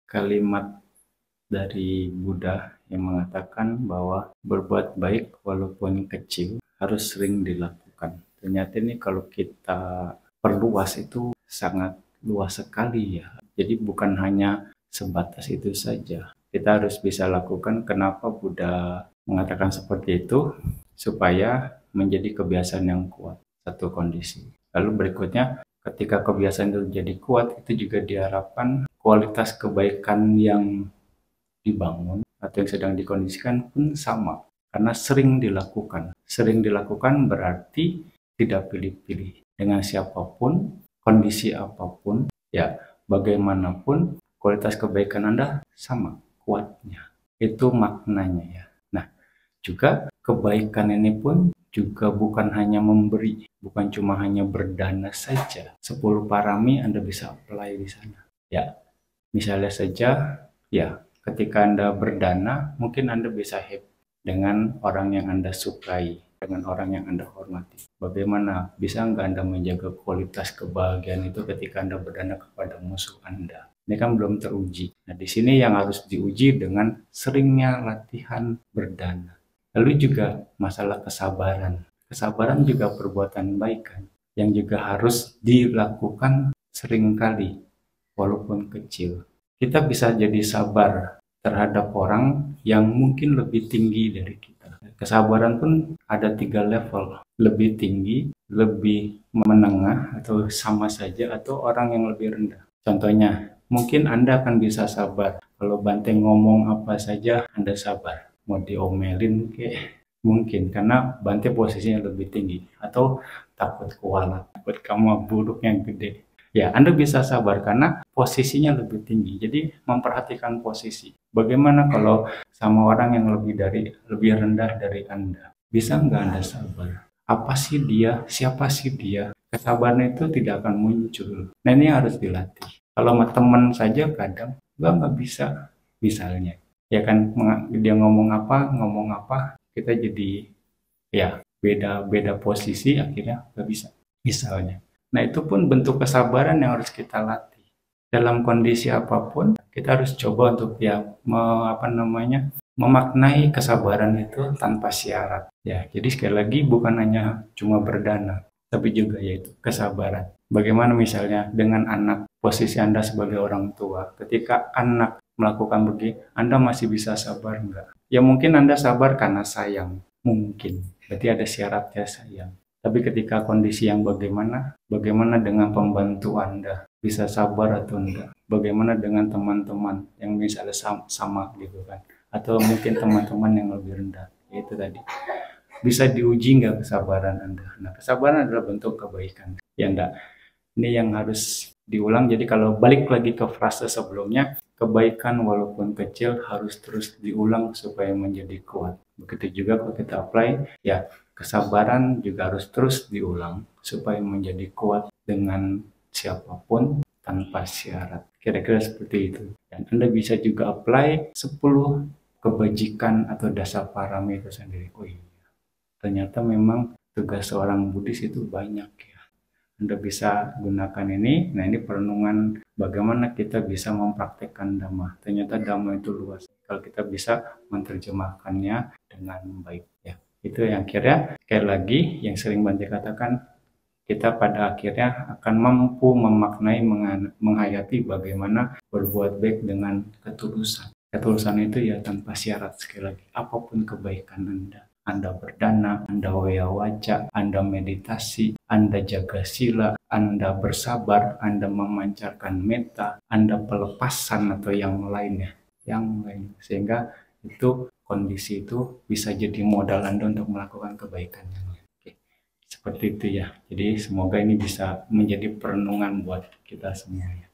kalimat dari Buddha yang mengatakan bahwa berbuat baik walaupun kecil harus sering dilakukan. Ternyata ini kalau kita perluas itu sangat luas sekali ya. Jadi bukan hanya sebatas itu saja. Kita harus bisa lakukan. Kenapa Buddha mengatakan seperti itu? Supaya menjadi kebiasaan yang kuat, satu kondisi. Lalu berikutnya, ketika kebiasaan itu jadi kuat, itu juga diharapkan kualitas kebaikan yang dibangun atau yang sedang dikondisikan pun sama. Karena sering dilakukan. Sering dilakukan berarti tidak pilih-pilih. Dengan siapapun, kondisi apapun, ya bagaimanapun, kualitas kebaikan Anda sama kuatnya. Itu maknanya ya. Nah, juga kebaikan ini pun juga bukan hanya memberi, bukan cuma hanya berdana saja. 10 parami Anda bisa apply di sana. Ya, misalnya saja, ya ketika Anda berdana, mungkin Anda bisa happy dengan orang yang Anda sukai, dengan orang yang Anda hormati. Bagaimana bisa nggak Anda menjaga kualitas kebahagiaan itu ketika Anda berdana kepada musuh Anda? Ini kan belum teruji. Nah, di sini yang harus diuji dengan seringnya latihan berdana. Lalu juga masalah kesabaran. Kesabaran juga perbuatan baik kan, yang juga harus dilakukan seringkali, walaupun kecil. Kita bisa jadi sabar terhadap orang yang mungkin lebih tinggi dari kita. Kesabaran pun ada 3 level, lebih tinggi, lebih menengah, atau sama saja, atau orang yang lebih rendah. Contohnya, mungkin Anda akan bisa sabar kalau Banteng ngomong apa saja Anda sabar. Mau diomelin kayak mungkin karena Bante posisinya lebih tinggi, atau takut kualat, takut kamu buruk yang gede. Ya, Anda bisa sabar karena posisinya lebih tinggi. Jadi memperhatikan posisi. Bagaimana kalau sama orang yang lebih rendah dari Anda? Bisa nggak Anda sabar? Apa sih dia? Siapa sih dia? Kesabaran itu tidak akan muncul. Nah, ini harus dilatih. Kalau sama teman saja kadang nggak bisa, misalnya. Ya kan, dia ngomong apa, kita jadi ya beda posisi, akhirnya nggak bisa, misalnya. Nah, itu pun bentuk kesabaran yang harus kita latih. Dalam kondisi apapun, kita harus coba untuk ya memaknai kesabaran itu tanpa syarat. Ya, jadi sekali lagi bukan hanya cuma berdana, tapi juga yaitu kesabaran. Bagaimana misalnya dengan anak, posisi Anda sebagai orang tua, ketika anak melakukan begini, Anda masih bisa sabar enggak? Ya mungkin Anda sabar karena sayang, mungkin. Berarti ada syaratnya sayang. Tapi ketika kondisi yang bagaimana dengan pembantu Anda? Bisa sabar atau enggak? Bagaimana dengan teman-teman yang misalnya sama gitu kan? Atau mungkin teman-teman yang lebih rendah? Itu tadi. Bisa diuji nggak kesabaran Anda? Nah, kesabaran adalah bentuk kebaikan. Ya enggak? Ini yang harus diulang. Jadi kalau balik lagi ke frase sebelumnya, kebaikan walaupun kecil harus terus diulang supaya menjadi kuat. Begitu juga kalau kita apply, ya kesabaran juga harus terus diulang supaya menjadi kuat dengan siapapun tanpa syarat. Kira-kira seperti itu. Dan Anda bisa juga apply 10 kebajikan atau dasar parami itu sendiri. Oh iya, ternyata memang tugas seorang Buddhis itu banyak ya. Anda bisa gunakan ini. Nah, ini perenungan bagaimana kita bisa mempraktekkan Dhamma. Ternyata Dhamma itu luas. Kalau kita bisa menerjemahkannya dengan baik ya. Itu yang akhirnya sekali lagi yang sering Bante katakan, kita pada akhirnya akan mampu memaknai, menghayati bagaimana berbuat baik dengan ketulusan. Ketulusan itu ya tanpa syarat, sekali lagi. Apapun kebaikan Anda berdana, Anda waca, Anda meditasi, Anda jaga sila, Anda bersabar, Anda memancarkan metta, Anda pelepasan atau yang lainnya. Sehingga itu kondisi itu bisa jadi modal Anda untuk melakukan kebaikan. Oke. Seperti itu ya. Jadi semoga ini bisa menjadi perenungan buat kita semua.